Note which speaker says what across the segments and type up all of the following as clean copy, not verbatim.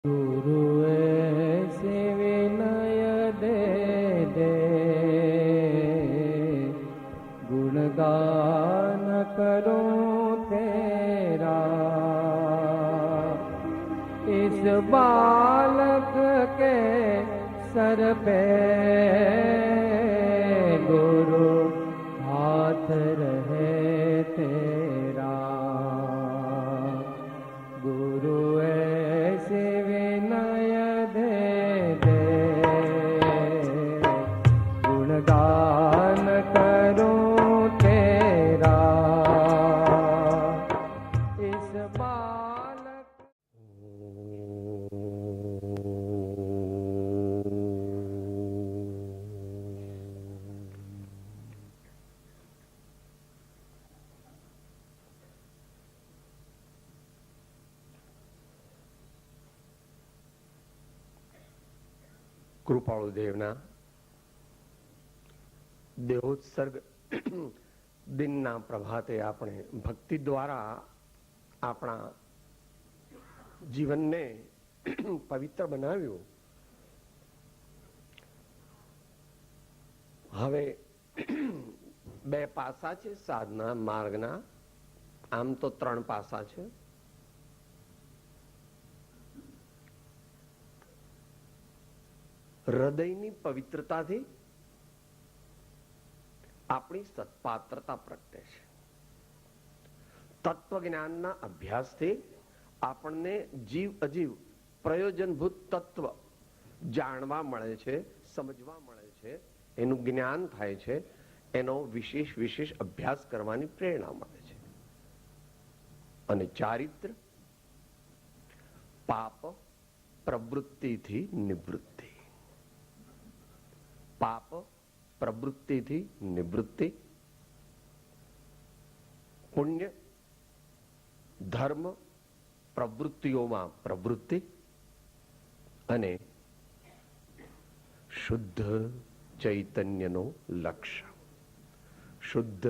Speaker 1: गुरु ऐसे विनय दे दे, गुणगान करूं तेरा। इस बालक के सर पे गुरु हाथ रहे तेरा। गुरु ऐसे विनय दे दे, गुणगान करूं तेरा। इस बालक
Speaker 2: કૃપાળુદેવના દેહોત્સર્ગ દિનના પ્રભાતે આપણે ભક્તિ દ્વારા આપણા જીવનને પવિત્ર બનાવ્યું. હવે બે પાસા છે સાધના માર્ગના. આમ તો 3 પાસા છે. હૃદયની પવિત્રતાથી આપણી સત્પાત્રતા પ્રગટે છે. તત્વજ્ઞાનના અભ્યાસથી આપણને જીવ અજીવ પ્રયોજનભૂત તત્વ જાણવા મળે છે, સમજવા મળે છે, એનું જ્ઞાન થાય છે, એનો વિશેષ અભ્યાસ કરવાની પ્રેરણા મળે છે. અને ચારિત્ર પાપ પ્રવૃત્તિથી નિવૃત્તિ. પાપ પ્રવૃત્તિથી નિવૃત્તિ, પુણ્ય ધર્મ પ્રવૃત્તિઓમાં પ્રવૃત્તિ અને શુદ્ધ ચૈતન્યનો લક્ષ્ય. શુદ્ધ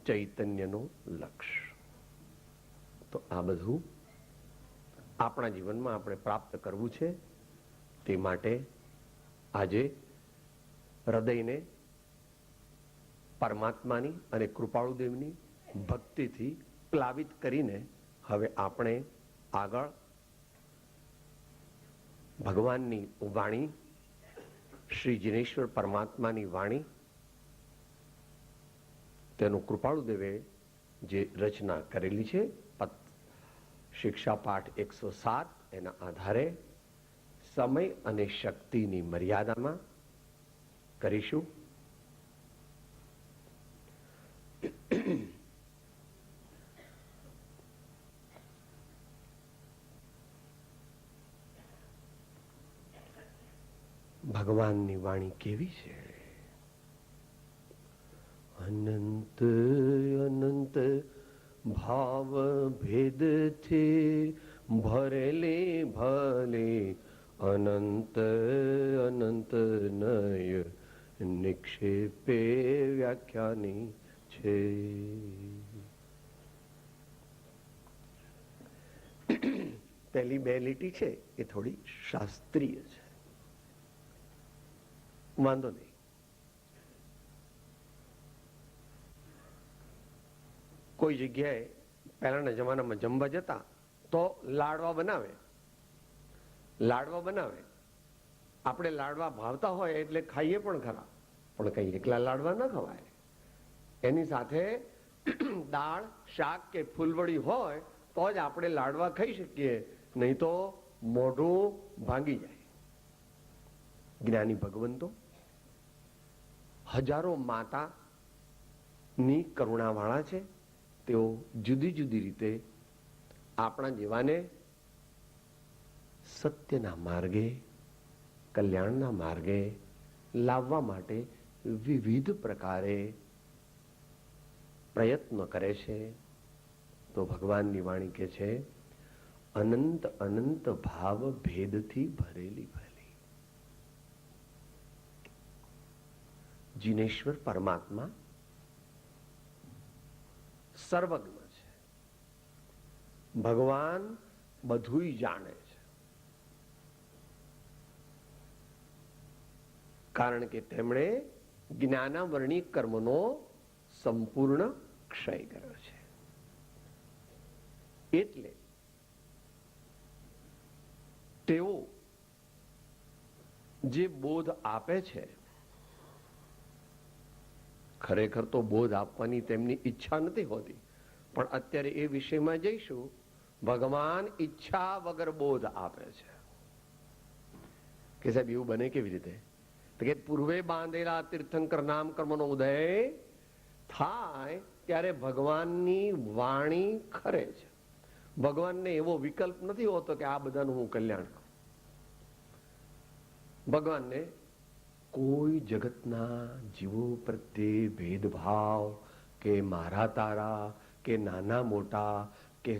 Speaker 2: ચૈતન્યનો લક્ષ્ય. તો આ બધું આપણા જીવનમાં આપણે પ્રાપ્ત કરવું છે. તે માટે આજે હૃદયને પરમાત્માની અને કૃપાળુદેવની ભક્તિથી પ્લાવિત કરીને હવે આપણે આગળ ભગવાનની વાણી, શ્રી જિનેશ્વર પરમાત્માની વાણી, તેનું કૃપાળુદેવે જે રચના કરેલી છે શિક્ષા પાઠ 107, એના આધારે સમય અને શક્તિની મર્યાદામાં કરીશું. ભગવાનની વાણી કેવી છે? અનંત અનંત ભાવ ભેદથી ભરેલે ભલે અનંત અનંત નય નિક્ષેપે વ્યાખ્યાની છે. પહેલી 2 લીટી છે એ થોડી શાસ્ત્રીય છે. વાંધો નહીં. કોઈ જગ્યાએ પહેલાના જમાનામાં જમવા જતા તો લાડવા બનાવે. આપણે લાડવા ભાવતા હોય એટલે ખાઈએ પણ ખરા, પણ કઈ એકલા લાડવા ન ખવાય. એની સાથે દાળ, શાક કે ફૂલવડી હોય તો જ આપણે લાડવા ખાઈ શકીએ, નહીં તો મોઢું ભાંગી જાય. જ્ઞાની ભગવંતો હજારો માતાની કરુણાવાળા છે. તેઓ જુદી જુદી રીતે આપણા જેવાને સત્યના માર્ગે, કલ્યાણના માર્ગે લાવવા માટે વિવિધ પ્રકારે પ્રયત્ન કરે છે. તો ભગવાનની વાણી કે છે અનંત અનંત ભાવ ભેદથી ભરેલી ભરેલી. જીનેશ્વર પરમાત્મા સર્વજ્ઞ છે. ભગવાન બધુંય જાણે છે. કારણ કે તેમણે જ્ઞાનાવરણી કર્મનો સંપૂર્ણ ક્ષય કર્યો છે. એટલે તેઓ જે બોધ આપે છે, ખરેખર તો બોધ આપવાની તેમની ઈચ્છા નથી હોતી, પણ અત્યારે એ વિષયમાં જઈશું. ભગવાન ઈચ્છા વગર બોધ આપે છે. કે સાહેબ એવું બને કેવી રીતે? તો કે પૂર્વે બાંધેલા તીર્થંકર નામ કર્મનો ઉદય થાય ત્યારે ભગવાનની વાણી ખરે છે. ભગવાનને એવો વિકલ્પ નથી હોતો કે આ બધાનું હું કલ્યાણ કરું. ભગવાનને કોઈ જગતના જીવો પ્રત્યે ભેદભાવ કે મારા તારા કે નાના મોટા કે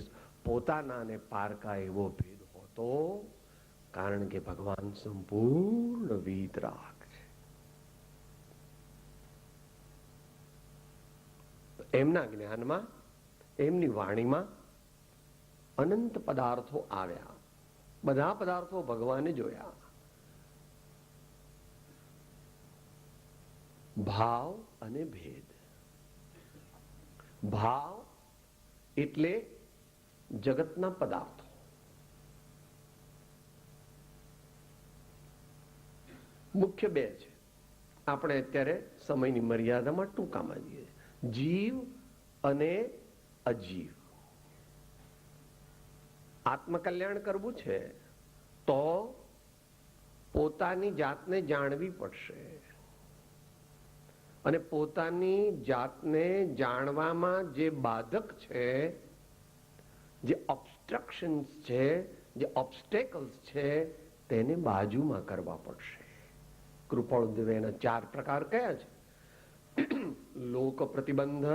Speaker 2: પોતાના ને પારકા એવો ભેદ હોતો, કારણ કે ભગવાન સંપૂર્ણ વિતરાગ છે. એમના જ્ઞાનમાં, એમની વાણીમાં અનંત પદાર્થો આવ્યા. બધા પદાર્થો ભગવાને જોયા. ભાવ અને ભેદ. ભાવ એટલે જગતના પદાર્થો. મુખ્ય બે છે. આપણે અત્યારે સમયની મર્યાદામાં ટૂંકામાં જઈએ. જીવ અને અજીવ. આત્મકલ્યાણ કરવું છે તો પોતાની જાતને જાણવી પડશે. અને પોતાની જાતને જાણવામાં જે બાધક છે, જે ઓબ્સ્ટ્રક્શન્સ છે, જે ઓબ્સ્ટેકલ્સ છે, તેને બાજુમાં કરવા પડશે. કૃપાળુદેવે એના 4 પ્રકાર કયા છે? લોક પ્રતિબંધ,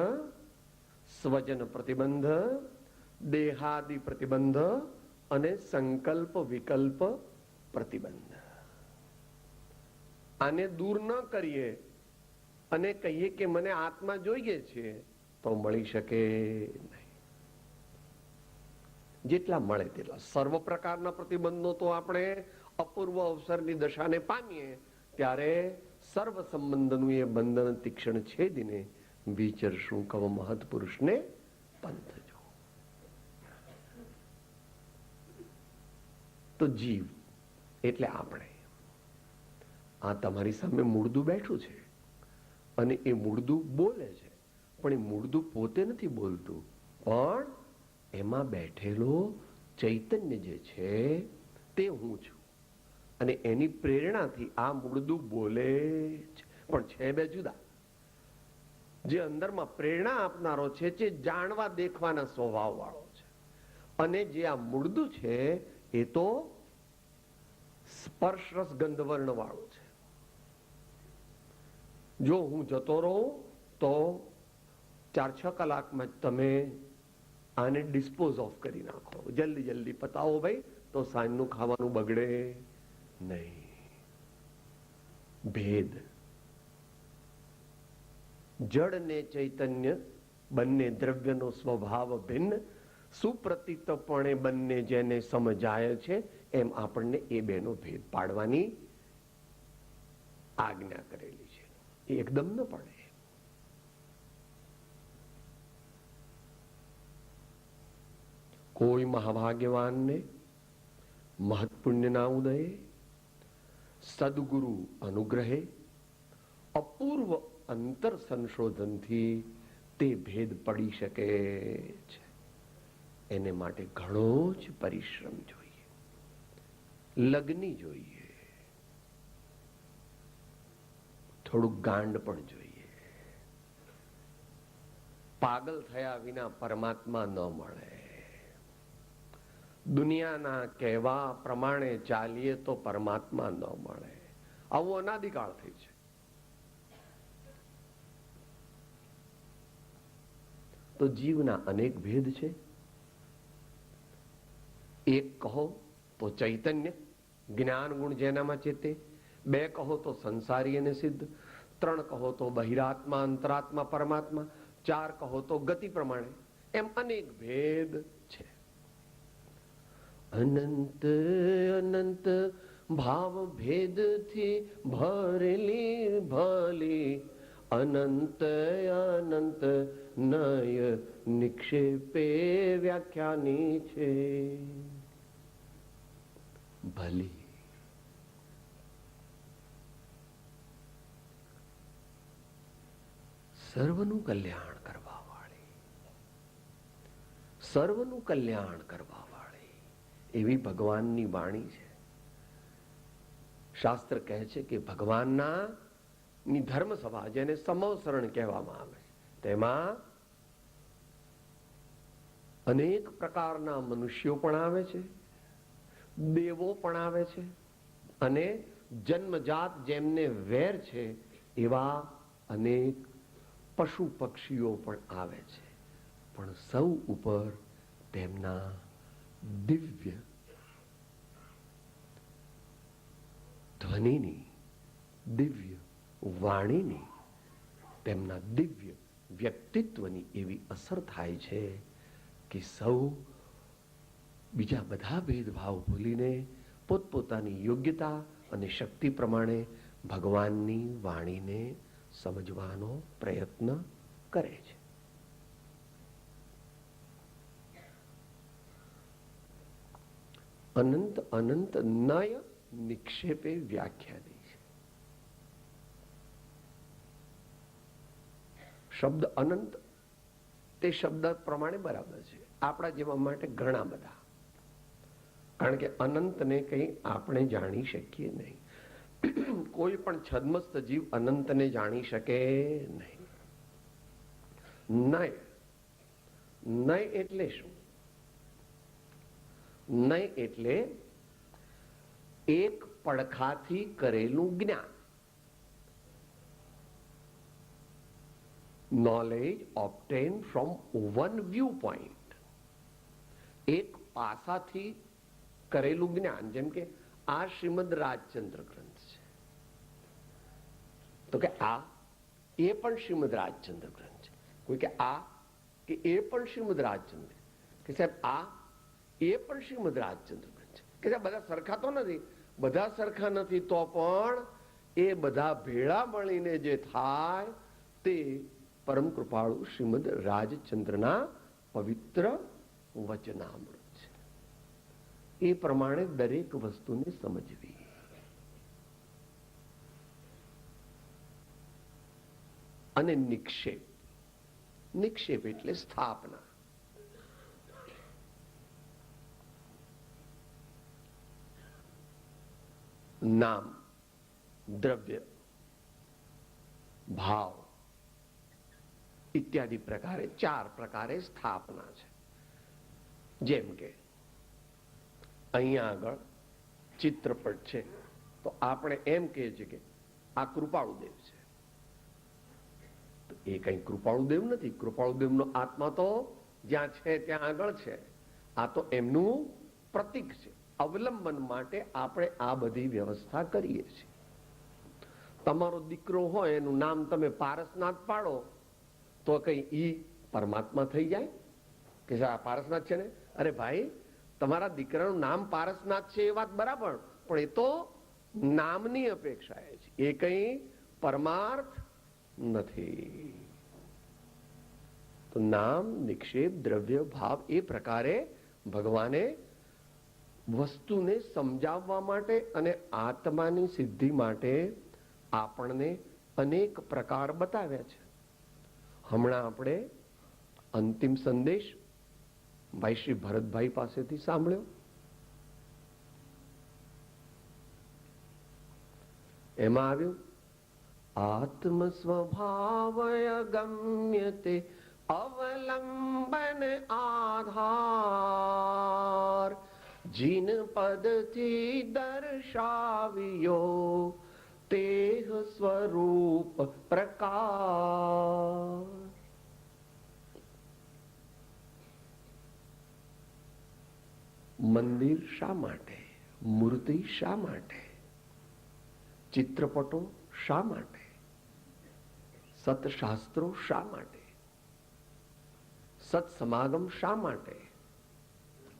Speaker 2: સ્વજન પ્રતિબંધ, દેહાદિ પ્રતિબંધ અને સંકલ્પ વિકલ્પ પ્રતિબંધ. આને દૂર ન કરીએ અને કહીએ કે મને આત્મા જોઈએ છે, તો મળી શકે નહીં. જેટલા મળે તેટલા. સર્વ પ્રકારના પ્રતિબંધો તો આપણે અપૂર્વ અવસરની દશાને પામીએ ત્યારે સર્વ સંબંધનું એ બંધન તીક્ષ્ણ છેદીને વિચરશું કવ મહત પુરુષને પંથ જો. તો જીવ એટલે આપણે. આ તમારી સામે મૂળદું બેઠું છે અને એ મૂળદું બોલે છે, પણ એ મૂળદું પોતે નથી બોલતું, પણ એમાં બેઠેલો ચૈતન્ય જે છે તે હું છું. અને એની પ્રેરણાથી આ મૂળદું બોલે છે, પણ છે બે જુદા. જે અંદરમાં પ્રેરણા આપનારો છે, જે જાણવા દેખવાના સ્વભાવ વાળો છે, અને જે આ મૂળદું છે એ તો સ્પર્શ રસ ગંધવર્ણ વાળું છે. જો હું જતો રહું તો 4-6 કલાકમાં તમે આને ડિસ્પોઝ ઓફ કરી નાખો. જલ્દી જલ્દી પતાવો ભાઈ, તો સાંજનું ખાવાનું બગડે નહીં. ભેદ. જડ ને ચૈતન્ય બંને દ્રવ્યનો સ્વભાવ ભિન્ન, સુપ્રતીતપણે બંને જેને સમજાય છે, એમ આપણને એ બેનો ભેદ પાડવાની આજ્ઞા કરેલી છે. એ એકદમ ન પડે. કોઈ મહાભાગ્યવાનને મહત્પુણ્યના ઉદયે સદગુરુ અનુગ્રહે અપૂર્વ અંતર સંશોધનથી તે ભેદ પડી શકે છે. એને માટે ઘણો જ પરિશ્રમ જોઈએ, લગ્ની જોઈએ, થોડુંક ગાંડ પણ જોઈએ. પાગલ થયા વિના પરમાત્મા ન મળે. દુનિયાના કહેવા પ્રમાણે ચાલીએ તો પરમાત્મા ન મળે. આવું અનાદિકાળથી છે. તો જીવના અનેક ભેદ છે. એક કહો તો ચૈતન્ય, જ્ઞાન ગુણ જેનામાં છે તે. 2 કહો તો સંસારી અને સિદ્ધ. 3 કહો તો બહિરાત્મા, અંતરાત્મા, પરમાત્મા. 4 કહો તો ગતિ પ્રમાણે. એમ અનેક ભેદ છે. અનંત અનંત ભાવ ભેદથી ભરેલી ભલી અનંત અનંત નય નિક્ષેપે વ્યાખ્યાની છે. ભલી સર્વનું કલ્યાણ કરવા વાળી, સર્વનું કલ્યાણ કરવા વાળી એવી ભગવાનની વાણી છે. શાસ્ત્ર કહે છે કે ભગવાનના ની ધર્મસભા, જેને સમવસરણ કહેવામાં આવે છે, તેમાં અનેક પ્રકારના મનુષ્યો પણ આવે છે, દેવો પણ આવે છે, અને જન્મજાત જેમને વેર છે એવા અનેક પશુ પક્ષીઓ પણ આવે છે. પણ સૌ ઉપર તેમના દિવ્ય ધ્વનિની, દિવ્ય વાણીની, તેમના દિવ્ય વ્યક્તિત્વની એવી અસર થાય છે કે સૌ બીજા બધા ભેદભાવ ભૂલીને પોતપોતાની યોગ્યતા અને શક્તિ પ્રમાણે ભગવાનની વાણીને સમજવાનો પ્રયત્ન કરે છે. અનંત અનંત નય નિક્ષેપે વ્યાખ્યાની છે. શબ્દ અનંત તે શબ્દ પ્રમાણે બરાબર છે, આપણા જેવા માટે ઘણા બધા. કારણ કે અનંતને કંઈ આપણે જાણી શકીએ નહીં. કોઈ પણ છદ્મસ્ત જીવ અનંતને જાણી શકે નહીં. નય, નય એટલે શું? નય એટલે એક પડખાથી કરેલું જ્ઞાન. Knowledge obtain from one viewpoint. એક પાસાથી કરેલું જ્ઞાન. જેમ કે આ શ્રીમદ રાજચંદ્ર ગ્રંથ છે, તો કે આ એ પણ શ્રીમદ રાજચંદ્ર ગ્રંથ છે. કોઈ કે આ કે એ પણ શ્રીમદ રાજચંદ્ર, કે સાહેબ આ એ પણ શ્રીમદ રાજચંદ્ર ગ્રંથ છે. કે સાહેબ બધા સરખા તો નથી. બધા સરખા નથી તો પણ એ બધા ભેળા મળીને જે થાય તે પરમ કૃપાળુ શ્રીમદ રાજચંદ્રના પવિત્ર વચનામૃત છે. એ પ્રમાણે દરેક વસ્તુને સમજવી. અને નિક્ષેપ, નિક્ષેપ એટલે સ્થાપના. નામ, દ્રવ્ય, ભાવ ઇત્યાદિ પ્રકારે 4 પ્રકારે સ્થાપના છે. જેમ કે અહીંયા આગળ ચિત્રપટ છે, તો આપણે એમ કહીએ છીએ કે આ કૃપાળુદેવ છે. એ કઈ કૃપાળુદેવ નથી. કૃપાળુદેવનો આત્મા તો જ્યાં છે ત્યાં આગળ છે. આ તો એમનું પ્રતીક છે. અવલંબન માટે આપણે આ બધી વ્યવસ્થા કરીએ છીએ. તમારો દીકરો હોય એનું નામ તમે પારસનાથ પાડો તો કઈ ઈ પરમાત્મા થઈ જાય કે આ પારસનાથ છે ને? અરે ભાઈ, તમારા દીકરાનું નામ પારસનાથ છે એ વાત બરાબર, પણ એ તો નામની અપેક્ષા છે. એ કઈ પરમાર્થ નથી. તો નામ, નિક્ષેપ, દ્રવ્ય, ભાવ એ પ્રકારે ભગવાને વસ્તુને સમજાવવા માટે અને આત્માની સિદ્ધિ માટે આપણને અનેક પ્રકાર બતાવ્યા છે. હમણાં આપણે અંતિમ સંદેશ ભાઈ શ્રી ભરતભાઈ પાસેથી સાંભળ્યો. એમાં આવ્યું આત્મ સ્વભાવય ગમ્યતે અવલંબન આધાર જીન પદથી દર્શાવ્યો તેહ સ્વરૂપ પ્રકાર. મંદિર શા માટે? મૂર્તિ શા માટે? ચિત્રપટો શા માટે? સત્શાસ્ત્રો શા માટે? સત્સમાગમ શા માટે?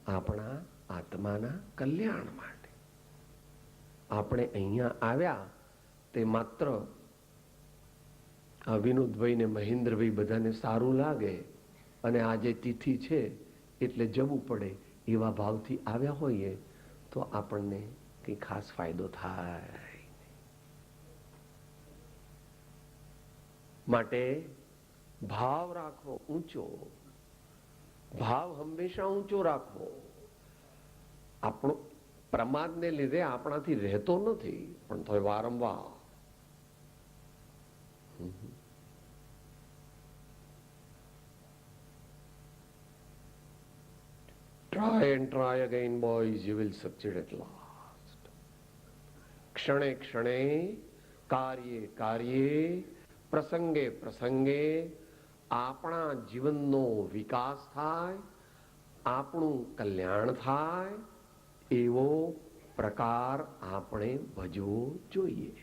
Speaker 2: આપણા આત્માના કલ્યાણ માટે. આપણે અહીંયા આવ્યા તે માત્ર આ વિનોદભાઈ ને મહેન્દ્રભાઈ બધાને સારું લાગે અને આજે તિથિ છે એટલે જવું પડે એવા ભાવથી આવ્યા હોઈએ તો આપણને કઈ ખાસ ફાયદો થાય. માટે ભાવ રાખવો ઊંચો, ભાવ હંમેશા ઊંચો રાખવો. આપણો પ્રમાદને લીધે આપણાથી રહેતો નથી, પણ તો વારંવાર try and try again, boys, you will succeed at last. ક્ષણે ક્ષણે, કાર્યે કાર્યે, પ્રસંગે પ્રસંગે આપણા જીવનનો વિકાસ થાય, આપણું કલ્યાણ થાય એવો પ્રકાર આપણે ભજવો જોઈએ.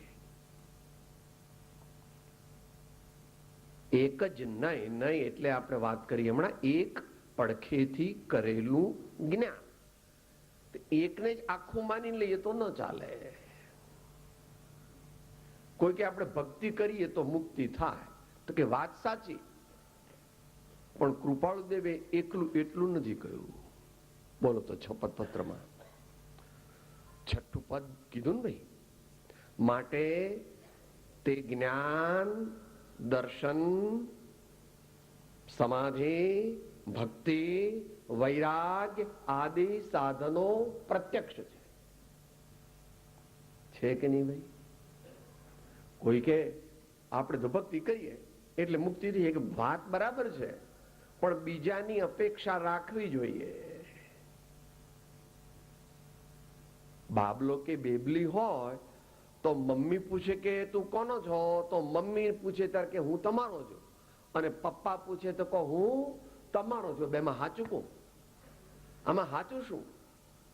Speaker 2: એક જ નહીં એટલે આપણે વાત કરીએ હમણાં એક પડખેથી કરેલું જ્ઞાન. એકને જ આખું માની લઈએ તો ન ચાલે. કોઈ કે આપણે ભક્તિ કરીએ તો મુક્તિ થાય, તો કે વાત સાચી, પણ કૃપાળુ દેવે એકલું એટલું નથી કહ્યું. બોલો તો શપથ પત્રમાં છઠ્ઠું પદ કીધું ને ભાઈ. માટે તે જ્ઞાન, દર્શન, સમાધિ, ભક્તિ, વૈરાગ્ય આદિ સાધનો પ્રત્યક્ષ છે કે નહીં ભાઈ? કોઈ કે આપણે તો ભક્તિ કરીએ એટલે મુક્તિ થઈ, કે વાત બરાબર છે, પણ બીજાની અપેક્ષા રાખવી જોઈએ. બાબલો કે બેબલી હોય તો મમ્મી પૂછે કે તું કોનો છો, તો મમ્મી પૂછે ત્યારે કે હું તમારો છું, અને પપ્પા પૂછે તો કહો હું તમારો છું. બેમાં સાચું કહું? આમાં સાચું શું?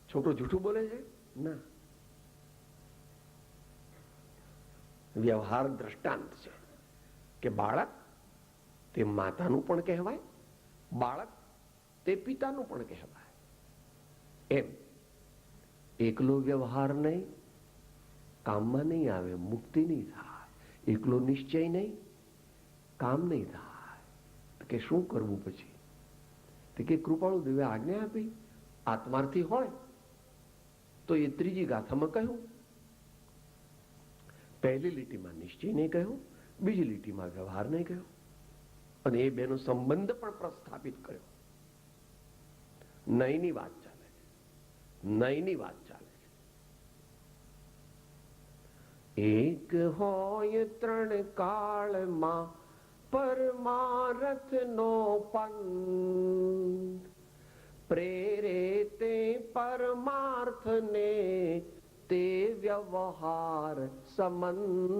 Speaker 2: છોકરો જૂઠું બોલે છે? ના, વ્યવહાર દ્રષ્ટાંત છે કે બાળક તે માતાનું પણ કહેવાય, બાળક તે પિતાનું પણ કહેવાય. એમ એકલો વ્યવહાર નહીં, કામમાં નહીં આવે, મુક્તિ નહીં થાય. એકલો નિશ્ચય નહીં, કામ નહીં થાય. કે શું કરવું પછી? તે કે કૃપાળુ દેવે આજ્ઞા આપી, આત્માર્થી હોય તો એ ત્રીજી ગાથામાં કહ્યું. પહેલી લીટીમાં નિશ્ચય નહીં કહ્યું, બીજી લીટીમાં વ્યવહાર નહીં કહ્યું, અને એ બેનો સંબંધ પણ પ્રસ્થાપિત કર્યો. નહીંની વાત ચાલે છે, નહીંની વાત ચાલે છે. એક હોય ત્રણ કાળમાં પરમારથનો પંથ, પ્રેરે તે પરમાર્થને તે વ્યવહાર સંબંધ.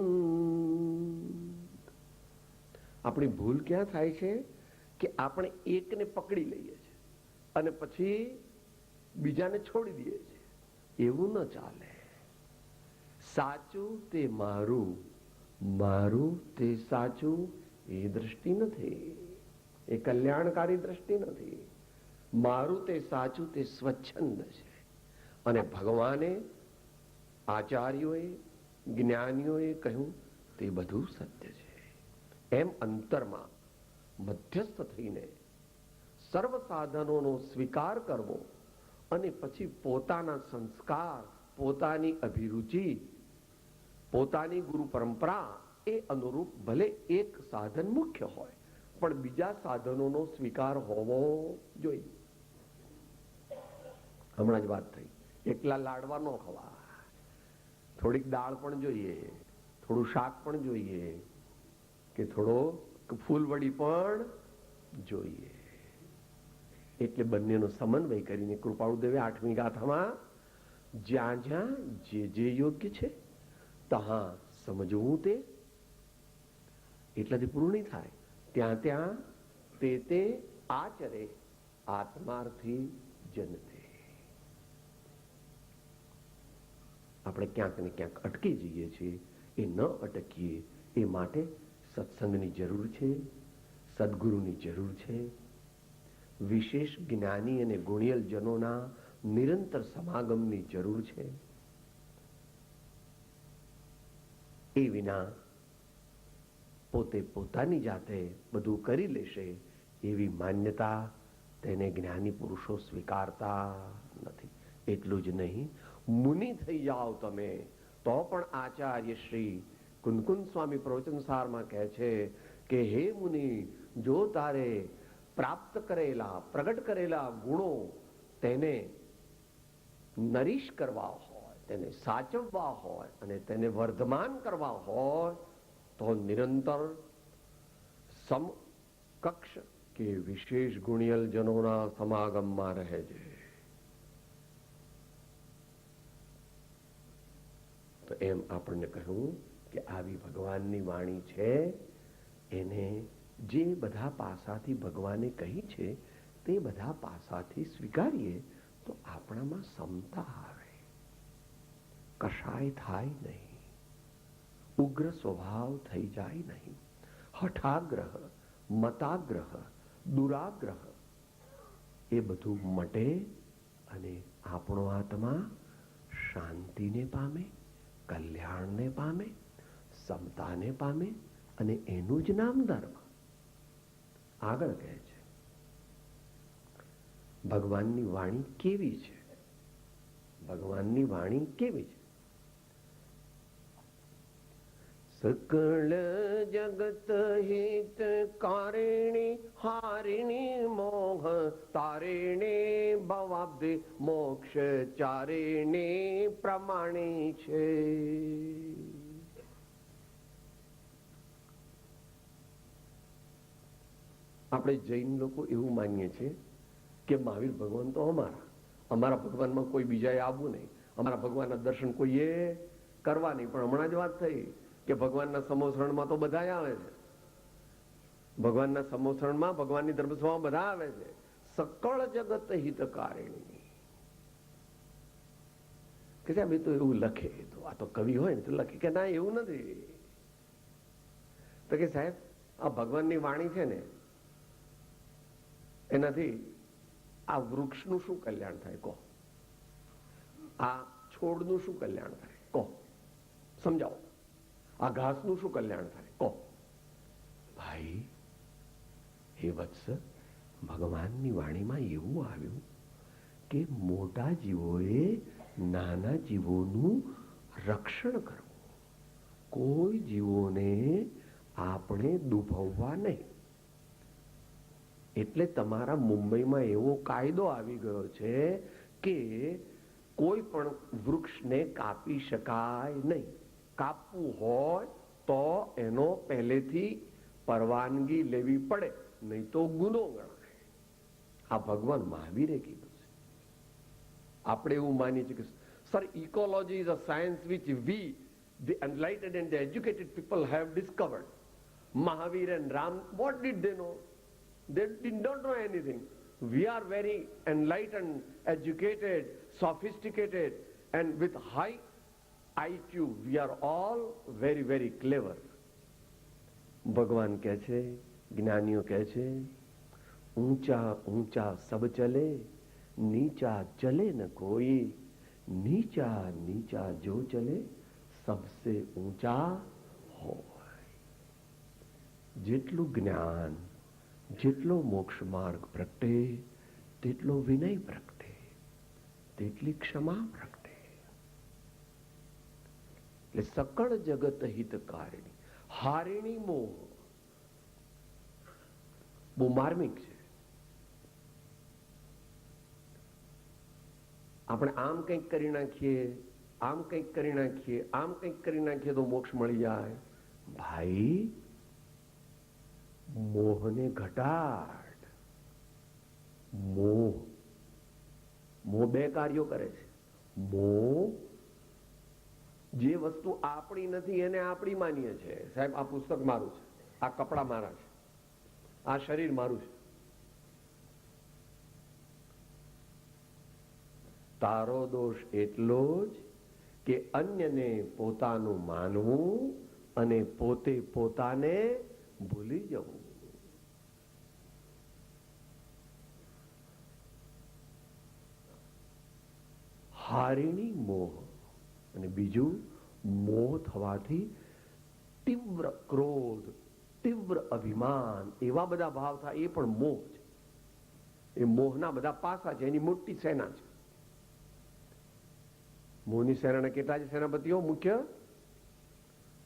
Speaker 2: આપણી ભૂલ ક્યાં થાય છે કે આપણે એકને પકડી લઈએ છીએ અને પછી બીજાને છોડી દઈએ છીએ. એવું ન ચાલે. સાચું તે મારું, મારું તે સાચું એ દ્રષ્ટિ નથી, એ કલ્યાણકારી દ્રષ્ટિ નથી. મારું તે સાચું તે સ્વચ્છંદ છે. અને ભગવાને, આચાર્યોએ, જ્ઞાનીઓએ કહ્યું તે બધું સત્ય છે. એમ અંતરમાં મધ્યસ્થ થઈને સર્વ સાધનોનો સ્વીકાર કરવો અને પછી પોતાના સંસ્કાર, પોતાની અભિરુચિ, પોતાની ગુરુ પરંપરા એ અનુરૂપ ભલે એક સાધન મુખ્ય હોય, પણ બીજા સાધનોનો સ્વીકાર હોવો જોઈએ. હમણાં જ વાત થઈ, એકલા લાડવા ન ખવાય, થોડીક દાળ પણ જોઈએ, થોડું શાક પણ જોઈએ, કે થોડો ફૂલવડી પણ જોઈએ. એટલે બંનેનો સમન્વય કરીને કૃપાળુ દેવે 8મી ગાથામાં જ્યાં જ્યાં જે જે યોગ્ય છે ત્યાં સમજવું, તે એટલાથી પૂરું નહીં થાય. ત્યાં ત્યાં તે તે આચરે આત્માર્થી જનતે. આપણે ક્યાંક ને ક્યાંક અટકી જઈએ છીએ, એ ન અટકીએ એ માટે સત્સંગની જરૂર છે, સદગુરુની જરૂર છે, વિશેષ જ્ઞાની અને ગુણિયલ જનોના નિરંતર સમાગમની જરૂર છે. એ વિના પોતે પોતાની જાતે બધું કરી લેશે એવી માન્યતા તેને જ્ઞાની પુરુષો સ્વીકારતા નથી. એટલું જ નહીં, મુનિ થઈ જાઓ તમે તો પણ આચાર્ય શ્રી કુંદકુંદ સ્વામી પ્રવચનસારમાં કહે છે કે હે મુનિ, જો તારે પ્રાપ્ત કરેલા પ્રગટ કરેલા ગુણો તેને નરીશ કરવા હોય, તેને સાચવવા હોય અને તેને વર્ધમાન કરવા હોય તો નિરંતર સમકક્ષ કે વિશેષ ગુણિયલ જનોના સમાગમમાં રહેજે. તો એમ આપણને કહ્યું કે આવી ભગવાનની વાણી છે, એને જે બધા પાસાથી ભગવાને કહી છે તે બધા પાસાથી સ્વીકારીએ તો આપણામાં સમતા આવે, કશાય થાય નહીં, ઉગ્ર સ્વભાવ થઈ જાય નહીં, હઠાગ્રહ, મતાગ્રહ, દુરાગ્રહ એ બધું મટે અને આપણો આત્મા શાંતિને પામે, કલ્યાણને પામે, સમતાને પામે અને એનું જ નામ ધર્મ. આગળ કહે છે ભગવાનની વાણી કેવી છે, ભગવાનની વાણી કેવી છે. સકળ જગત હિત કારિણી હારિણી મોહ તારિણી ભવાબ્ધિ મોક્ષ ચારિણી પ્રમાણી છે. આપણે જૈન લોકો એવું માનીએ છીએ કે મહાવીર ભગવાન તો અમારા ભગવાનમાં કોઈ બીજાએ આવવું નહીં, અમારા ભગવાનના દર્શન કોઈએ કરવા નહીં. પણ હમણાં જ વાત થઈ કે ભગવાનના સમોસરણમાં તો બધા આવે છે, ભગવાનના સમોસરણમાં, ભગવાનની ધર્મસભામાં બધા આવે છે. સકળ જગત હિતકારિણી કે સાહેબ એ તો એવું લખે, તો આ તો કવિ હોય ને તો લખે કે ના એવું નથી. તો કે સાહેબ આ ભગવાનની વાણી છે ને, એનાથી આ વૃક્ષનું શું કલ્યાણ થાય કહો, આ છોડનું શું કલ્યાણ થાય કહો, સમજાવો, આ ઘાસનું શું કલ્યાણ થાય કહો. ભાઈ હે વત્સ, ભગવાનની વાણીમાં એવું આવ્યું કે મોટા જીવોએ નાના જીવોનું રક્ષણ કરવું, કોઈ જીવોને આપણે દુભવવા નહીં. એટલે તમારા મુંબઈમાં એવો કાયદો આવી ગયો છે કે કોઈ પણ વૃક્ષને કાપી શકાય નહીં. કાપવું હોય તો એનો પહેલેથી પરવાનગી લેવી પડે, નહીં તો ગુનો ગણાય. આ ભગવાન મહાવીરે કીધું છે. આપણે એવું માનીએ છીએ કે sir ecology is a science which we the enlightened and the educated people have discovered. Mahavir and Ram, what did they know? They did not know anything. We are very enlightened, educated, sophisticated, and with high IQ. We are all very, very clever. ભગવાન કહે છે, જ્ઞાનીઓ કહે છે, ઊંચા ઊંચા સબ ચલે, નીચા ચલે ન કોઈ, નીચા નીચા જો ચલે સબસે ઊંચા હોય. જેટલું જ્ઞાન, જેટલો મોક્ષ માર્ગ પ્રગટે તેટલો વિનય પ્રગટે, તેટલી ક્ષમા પ્રગટે. એટલે સકળ જગત હિતકારિણી, હારિણી મોહ બહુ માર્મિક છે. આપણે આમ કંઈક કરી નાખીએ, આમ કંઈક કરી નાખીએ, આમ કંઈક કરી નાખીએ તો મોક્ષ મળી જાય. ભાઈ મોહને ઘટાડ. મોહ મોહ બે કાર્યો કરે છે. મોહ જે વસ્તુ આપણી નથી એને આપણી માનીએ છે. સાહેબ આ પુસ્તક મારું છે, આ કપડા મારા છે, આ શરીર મારું છે. તારો દોષ એટલો જ કે અન્યને પોતાનું માનવું અને પોતે પોતાને ભૂલી જવું. હારિણી મોહ. અને બીજું, મોહ થવાથી તીવ્ર ક્રોધ, તીવ્ર અભિમાન, એવા બધા ભાવ થાય, એ પણ મોહ છે. એ મોહના બધા પાસા છે, એની મોટી સેના છે. મોહની સેનાના કેટલા છે સેનાપતિઓ? મુખ્ય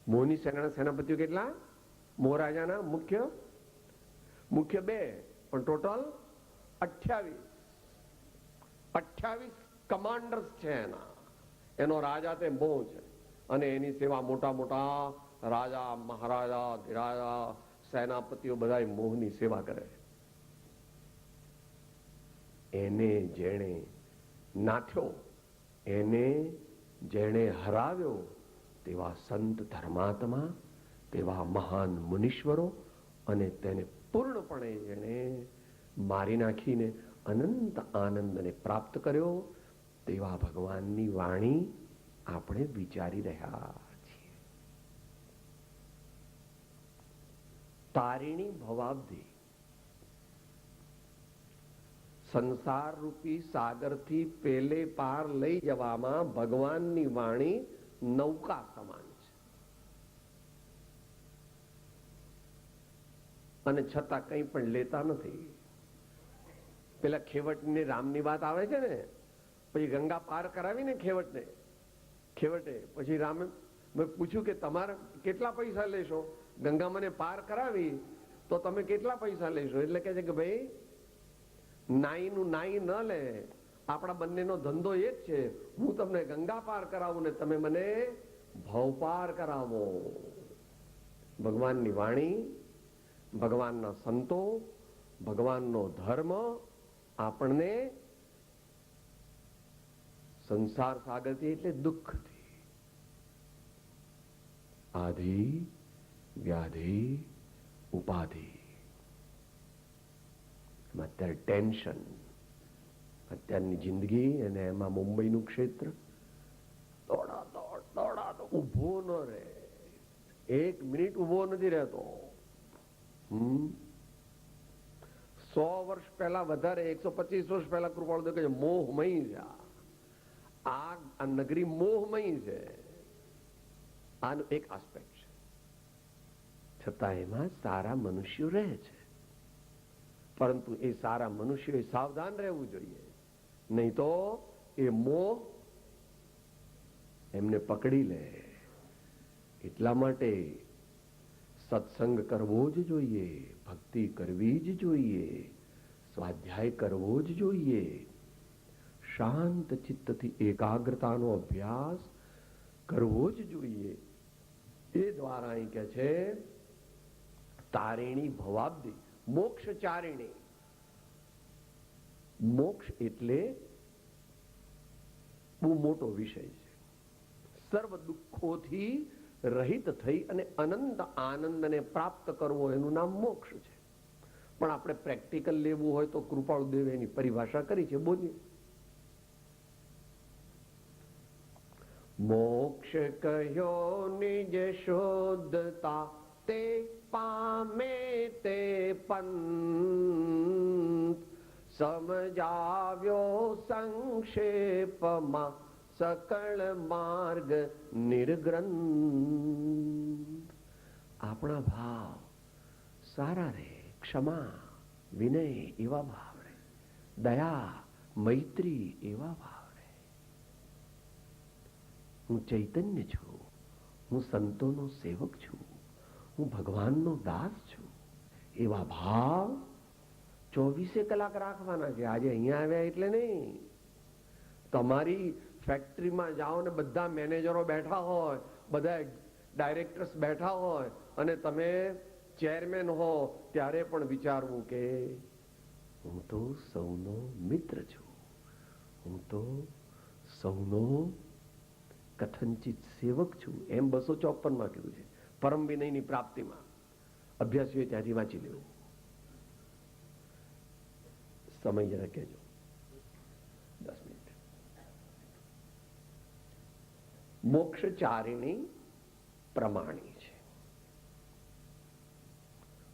Speaker 2: મોહની સેનાના સેનાપતિઓ કેટલા? મોહરાજાના મુખ્ય 2, પણ ટોટલ 28 કમાન્ડર્સ છે એના. એનો રાજા તે મોહ છે, અને એની સેવા મોટા મોટા રાજા, મહારાજા, ધીરાજા, સેનાપતિઓ બધા મોહની સેવા કરે. એને જેણે નાથ્યો, એને જેણે હરાવ્યો, તેવા સંત ધર્માત્મા, તેવા મહાન મુનીશ્વરો, અને તેને પૂર્ણપણે જેણે મારી નાખીને અનંત આનંદને પ્રાપ્ત કર્યો, તેવા ભગવાનની વાણી આપણે વિચારી રહ્યા છીએ. તારિણી ભવાબ્ધિ, સંસાર રૂપી સાગરથી પેલે પાર લઈ જવામાં ભગવાનની વાણી નૌકા સમાન છે. અને છતાં કંઈ પણ લેતા નથી. પેલા ખેવટની રામની વાત આવે છે ને, પછી ગંગા પાર કરાવીને ખેવટે, પછી રામે પૂછ્યું કે તમારે કેટલા પૈસા લેશો? ગંગા મને પાર કરાવી તો તમે કેટલા પૈસા લેશો? એટલે કહે છે કે ભાઈ, નાઈનું નાઈ ન લે, આપણા બંનેનો ધંધો એ જ છે. હું તમને ગંગા પાર કરાવું ને તમે મને ભવ પાર કરાવો. ભગવાનની વાણી, ભગવાનના સંતો, ભગવાનનો ધર્મ આપણને સંસાર સાગરથી એટલે દુઃખથી, આધિ વ્યાધિ ઉપાધિ, અત્યારે ટેન્શન, અત્યારની જિંદગી, અને એમાં મુંબઈનું ક્ષેત્ર, દોડા ઉભો ન રહે, 1 મિનિટ ઉભો નથી રહેતો. 100 વર્ષ પહેલા, વધારે 125 વર્ષ પહેલા કૃપાળુ કહે છે મોહમય છે. આ નગરી મોહમય છે. આનું એક આસ્પેક્ટ છે. છતાં એમાં સારા મનુષ્યો રહે છે, પરંતુ એ સારા મનુષ્યોએ સાવધાન રહેવું જોઈએ, નહીં તો એ મોહ એમને પકડી લે. એટલા માટે સત્સંગ કરવો જ જોઈએ, ભક્તિ કરવી જ જોઈએ, સ્વાધ્યાય કરવો જ જોઈએ, શાંત ચિત્તથી એકાગ્રતાનો અભ્યાસ કરવો જ જોઈએ. એ દ્વારા અહીં કે છે તારિણી ભવાબ્ધિ, મોક્ષ ચારિણી. મોક્ષ એટલે બહુ મોટો વિષય છે. સર્વ દુઃખોથી રહિત થઈ અને અનંત આનંદને પ્રાપ્ત કરવો, એનું નામ મોક્ષ છે. પણ આપણે પ્રેક્ટિકલ લેવું હોય તો કૃપાળુ દેવે એની પરિભાષા કરી છે, બોલીએ. મોક્ષ કહ્યો નિજ શોધતા, તે પામે તે પંથ, સમજાવ્યો સંક્ષેપમાં સકળ માર્ગ નિર્ગ્રંથ. આપણા ભાવ સારા રે, ક્ષમા વિનય એવા ભાવ રે, દયા મૈત્રી એવા ભાવ રે. હું ચૈતન્ય છું, હું સંતોનો સેવક છું, હું ભગવાનનો દાસ છું, એવા ભાવ 24 કલાક રાખવાના છે. આજે અહીંયા આવ્યા એટલે નહીં. તમારી ફેક્ટરીમાં જાઓ ને બધા મેનેજરો બેઠા હોય, બધા ડાયરેક્ટર્સ બેઠા હોય, અને તમે ચેરમેન હો, ત્યારે પણ વિચારવું કે હું તો સૌનો મિત્ર છું, હું તો સૌનો કથનચિત સેવક છું. એમ 254 કીધું છે, પરમ વિનયની પ્રાપ્તિમાં. અભ્યાસીઓ ત્યાંથી વાંચી લેવું. સમય જરા કહેજો, 10 મિનિટ. મોક્ષ ચારિણી પ્રમાણી છે.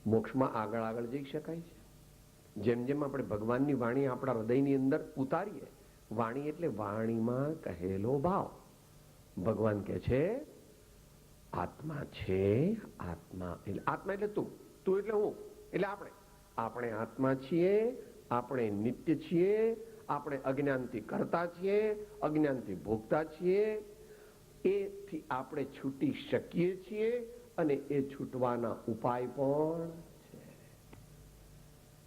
Speaker 2: મોક્ષમાં આગળ આગળ જઈ શકાય છે. જેમ જેમ આપણે ભગવાનની વાણી આપણા હૃદયની અંદર ઉતારીએ. વાણી એટલે વાણીમાં કહેલો ભાવ. ભગવાન કહે છે આત્મા છે. આત્મા એટલે તું, તું એટલે હું, એટલે આપણે. આપણે આત્મા છીએ, આપણે નિત્ય છીએ, આપણે અજ્ઞાનથી કરતા છીએ, અજ્ઞાનથી ભોગતા છીએ. એથી આપણે છૂટી શકીએ છીએ અને એ છૂટવાના ઉપાય પણ છે.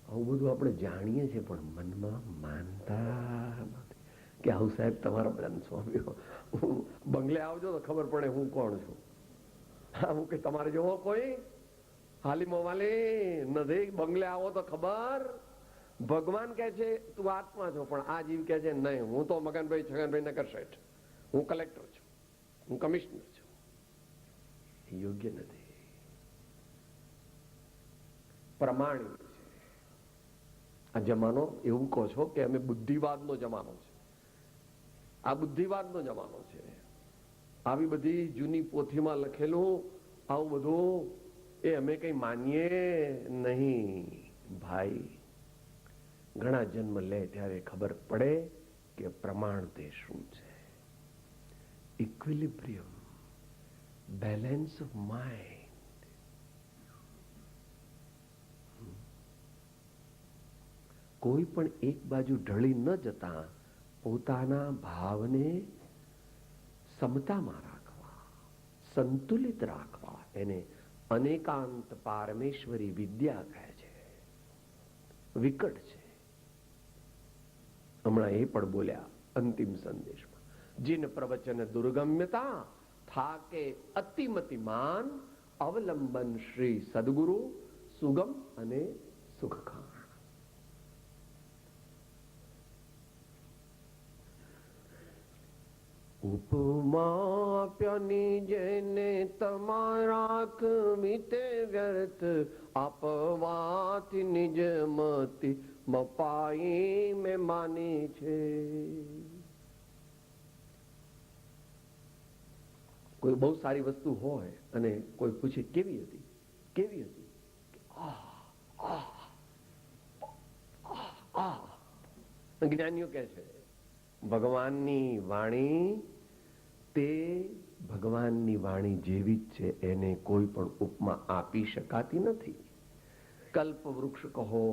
Speaker 2: આવું બધું આપણે જાણીએ છીએ પણ મનમાં માનતા નથી કે આવું સાહેબ તમારા બધાને સ્વામીઓ બંગલે આવજો તો ખબર પડે હું કોણ છું. હું કે તમારે જેવો કોઈ હાલી મોવાલી નથી. બંગલે આવો તો ખબર. ભગવાન કહે છે તું આત્મા છો, પણ આ જીવ કહે છે નહીં, હું તો મગનભાઈ છગનભાઈ નગર શેઠ, હું કલેક્ટર છું, હું કમિશનર છું. યોગ્ય નથી. પ્રમાણિક છે આ જમાનો. એવું કહો છો કે અમે બુદ્ધિવાદનો જમાનો છે. આ બુદ્ધિવાદનો જમાનો છે. આવી બધી જૂની પોથીમાં લખેલું આવું બધું એ અમે કઈ માનીએ નહીં ભાઈ. ઘણા જન્મ લે ત્યારે ખબર પડે કે પ્રમાણ તે શું છે. Equilibrium, balance of mind. કોઈ પણ એક બાજુ ઢળી ન જતા પોતાના ભાવને સમતામાં રાખવા, સંતુલિત રાખવા, એને અનેકાંત પારમેશ્વરી વિદ્યા કહે છે. વિકટ છે. હમણાં એ પણ બોલ્યા અંતિમ સંદેશમાં, જીન પ્રવચન દુર્ગમ્યતા થાકે અતિમતિમાન, અવલંબન શ્રી સદગુરુ સુગમ અને સુખખાણ. ઉપમા પ્યની જેને તમારા મિતે વ્યર્થ, આપવાથી નિજ મતિ મપાઈ મેં માની છે. કોઈ બહુ સારી વસ્તુ હોય અને કોઈ પૂછે કેવી હતી, કેવી હતી, જ્ઞાનીઓ કહે છે ભગવાનની વાણી તે ભગવાનની વાણી જેવી જ છે, એને કોઈ પણ ઉપમા આપી શકાતી નથી. કલ્પ વૃક્ષ કહો,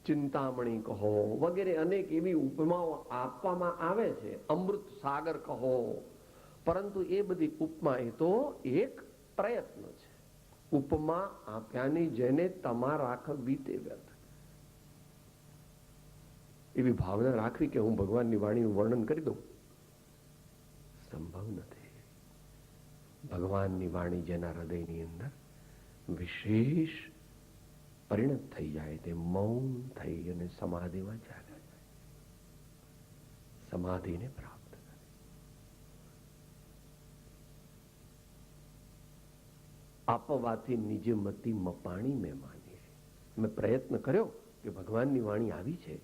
Speaker 2: ચિંતામણી કહો, વગેરે અનેક એવી ઉપમાઓ આપવામાં આવે છે. અમૃત સાગર કહો, પરંતુ એ બધી ઉપમા એ તો એક પ્રયત્ન છે. ઉપમા આપ્યાની જેને તમારા વીતે વ્યર્થ. એવી ભાવના રાખવી કે હું ભગવાનની વાણીનું વર્ણન કરી દઉં, સંભવ નથી. ભગવાનની વાણી જેના હૃદયની અંદર વિશેષ પરિણત થઈ જાય તે મૌન થઈ અને સમાધિમાં ચાલે જાય, સમાધિને પ્રાપ્ત કરે. આપવાથી નિજ મતિ મપાણી મેં માની. મેં પ્રયત્ન કર્યો કે ભગવાનની વાણી આવી છે,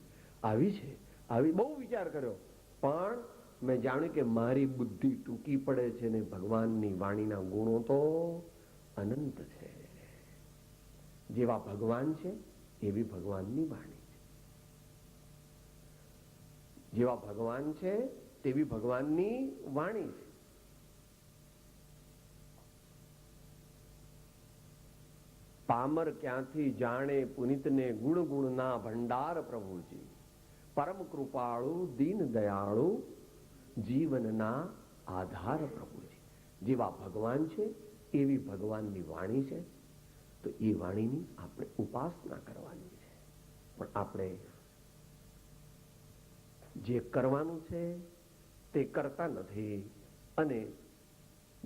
Speaker 2: આવી છે, આવી બહુ વિચાર કર્યો, પણ મેં જાણ્યું કે મારી બુદ્ધિ ટૂંકી પડે છે ને ભગવાનની વાણીના ગુણો તો અનંત છે. જેવા ભગવાન છે એવી ભગવાનની વાણી છે. જેવા ભગવાન છે તેવી ભગવાનની વાણી છે. પામર ક્યાંથી જાણે પુનિતને ગુણ ગુણના ભંડાર પ્રભુજી, પરમ કૃપાળુ દીન દયાળુ જીવનના આધાર પ્રભુજી. જેવા ભગવાન છે એવી ભગવાનની વાણી છે, તો એ વાણીની આપણે ઉપાસના કરવાની છે. પણ આપણે જે કરવાનું છે તે કરતા નથી, અને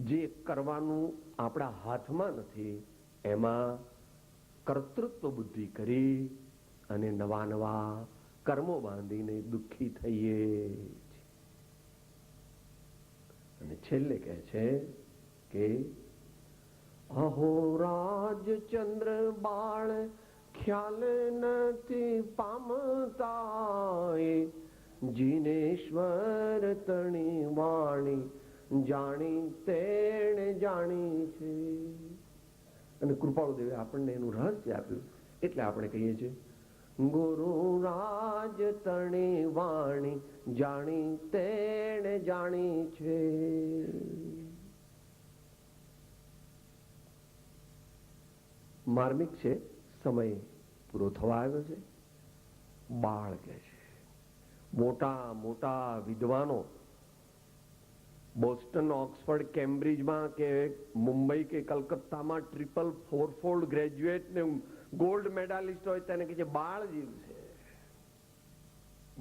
Speaker 2: જે કરવાનું આપણા હાથમાં નથી એમાં કર્તૃત્વ બુદ્ધિ કરી અને નવા નવા કર્મો બાંધીને દુઃખી થઈએ. અને છેલ્લે કહે છે કે અહો રાજચંદ્ર બાળ ખ્યાલ નથી પામતા, જીનેશ્વર તણી વાણી જાણી તેણે જાણી છે. અને કૃપાળુ દેવે આપણને એનું રહસ્ય આપ્યું, એટલે આપણે કહીએ છીએ ગુરુ રાજ તણી વાણી જાણી તેણે જાણી છે. માર્મિક છે. સમય પૂરો થવા આવ્યો છે. બાળ કે છે મોટા મોટા વિદ્વાનો બોસ્ટન, ઓક્સફર્ડ, કેમ્બ્રિજમાં કે મુંબઈ કે કલકત્તામાં 4 ગ્રેજ્યુએટ ને ગોલ્ડ મેડાલિસ્ટ હોય તેને કે છે બાળજીવ છે.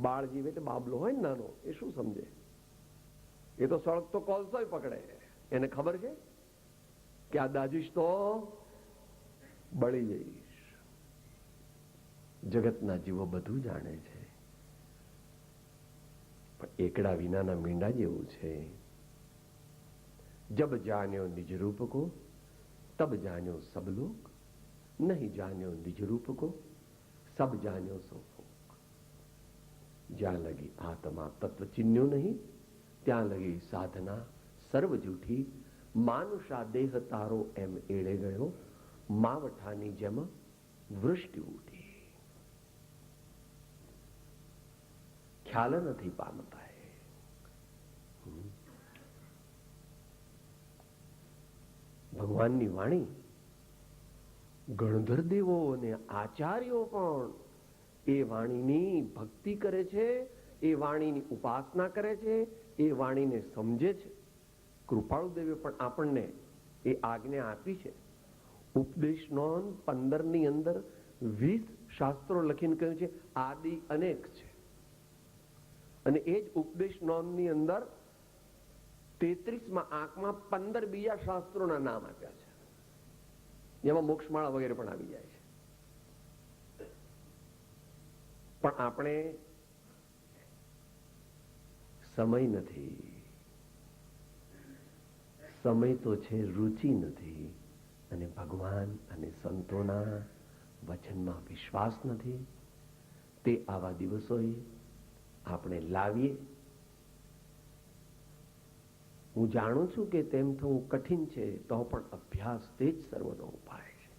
Speaker 2: બાળજીવ એટલે બાબલો હોય ને નાનો, એ શું સમજે? એ તો સળગતો કોલસોય પકડે. એને ખબર છે કે આ દાજીશ તો બળી જઈશ. જગતના જીવો બધું જાણે છે, પણ એકડા વિનાના મીંડા જેવું છે. જબ જાન્યો નિજ રૂપ કો તબ જાન્યો સબ લોક, નહીં જાન્યો નિજ રૂપ કો સબ જાન્યો સો ફોક. જ્યાં લગી આત્મા તત્વ ચિન્હ્યો નહીં ત્યાં લગી સાધના સર્વ જૂઠી. માનુષા દેહ તારો એમ એળે ગયો, માવઠાની જેમ વૃષ્ટિ ઉઠી. ખ્યાલ નથી પામતા. ભગવાનની વાણી, ગણધર દેવો અને આચાર્યો પણ એ વાણીની ભક્તિ કરે છે, એ વાણીની ઉપાસના કરે છે, એ વાણીને સમજે છે. કૃપાળુ દેવે પણ આપણને એ આજ્ઞા આપી છે. ઉપદેશ નોંધ 15 ની અંદર 20 શાસ્ત્રો લખીને કહ્યું છે આદિ અનેક છે. અને એ જ ઉપદેશ નોંધની અંદર 33માં આંકમાં 15 બીજા શાસ્ત્રોના નામ આપ્યા છે. એમાં મોક્ષમાળા વગેરે પણ આવી જાય છે. પણ આપણે સમય નથી. સમય તો છે, રુચિ નથી. અને ભગવાન અને સંતોના વચનમાં વિશ્વાસ નથી. તે આવા દિવસોએ આપણે લાવીએ. હું જાણું છું કે તેમ થવું કઠિન છે, તો પણ અભ્યાસ તે જ સર્વનો ઉપાય છે.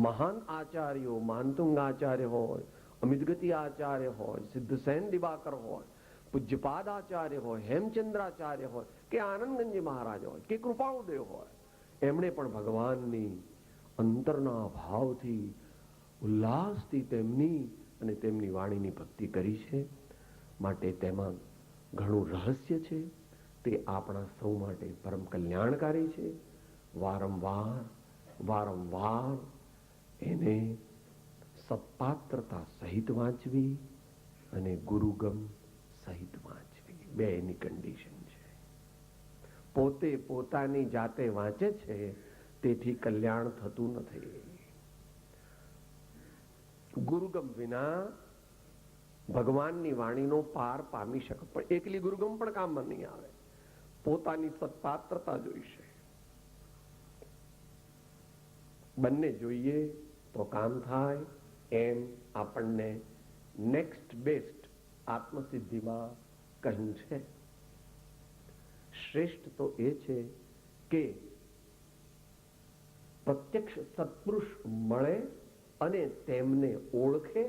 Speaker 2: મહાન આચાર્યો, માનતુંગ આચાર્ય હોય, અમિતગતિ આચાર્ય હોય, સિદ્ધસેન દિવાકર હોય, પૂજ્યપાદ આચાર્ય હોય, હેમચંદ્રાચાર્ય હોય, કે આનંદગંજી મહારાજ હોય, કે કૃપાળુદેવ હોય, એમણે પણ ભગવાનની અંતરના ભાવથી, ઉલ્લાસથી તેમની અને તેમની વાણીની ભક્તિ કરી છે. માટે તેમાં ઘણું રહસ્ય છે. તે આપણા સૌ માટે પરમ કલ્યાણકારી છે. વારંવાર વારંવાર એને સત્પાત્રતા સહિત વાંચવી અને ગુરુગમ સહિત વાંચવી, બે એની કન્ડિશન છે. પોતે પોતાની જાતે વાંચે છે તેથી કલ્યાણ થતું નથી. ગુરુગમ વિના ભગવાનની વાણીનો પાર પામી શકે, પણ એકલી ગુરુગમ પણ કામમાં નહીં આવે. પોતાની સત્પાત્રતા જોઈશે. બંને જોઈએ તો કામ થાય. એમ આપણને નેક્સ્ટ બેસ્ટ આત્મસિદ્ધિમાં કહ્યું છે. શ્રેષ્ઠ તો એ છે કે પ્રત્યક્ષ સત્પુરુષ મળે અને તેમને ઓળખે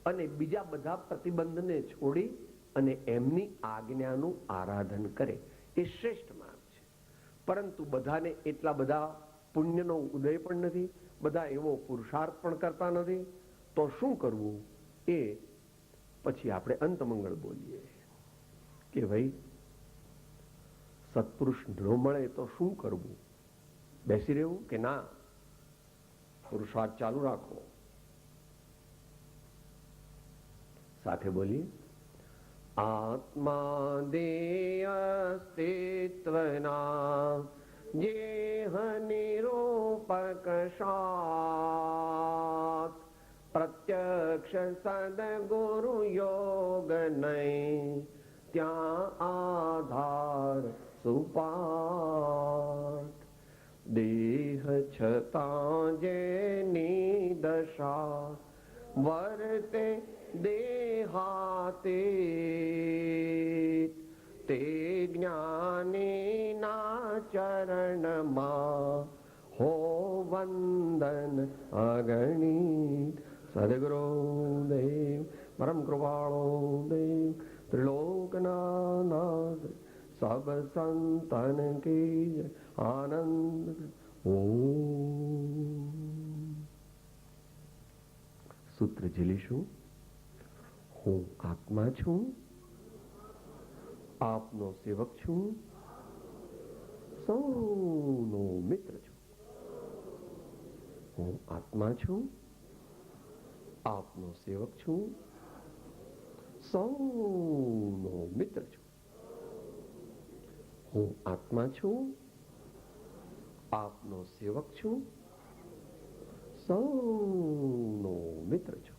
Speaker 2: અને બીજા બધા પ્રતિબંધને છોડી અને એમની આજ્ઞાનું આરાધન કરે. એ શ્રેષ્ઠ માર્ગ છે. પરંતુ બધાને એટલા બધા પુણ્યનો ઉદય પણ નથી, બધા એવો પુરુષાર્થ પણ કરતા નથી. તો શું કરવું? એ પછી આપણે અંતમંગળ બોલીએ કે ભાઈ સત્પુરુષ ન મળે તો શું કરવું? બેસી રહેવું કે ના, પુરુષાર્થ ચાલુ રાખો. સાથે બોલીએ. આત્મા દેય અસ્તિત્વના જેહ નિરૂપક શાત, પ્રત્યક્ષ સદગુરુ યોગ નહીં ત્યાં આધાર સુપાઠ. દેહ છતાં જેની દશા વર્તે દેહાતીત, તે જ્ઞાનીના ચરણમાં હો વંદન અગણિત. સદગુરુદેવ પરમ કૃપાળો દેવ, ત્રિલોકનાથ સબ સંતન કી જય. આનંદ. ઓમ સૂત્ર ઝીલીશું. હું આત્મા છું, આપનો સેવક છું, સૌનો મિત્ર છું. હું આત્મા છું, આપનો સેવક છું, સૌનો મિત્ર છું. હું આત્મા છું, આપનો સેવક છું, સૌનો મિત્ર છું.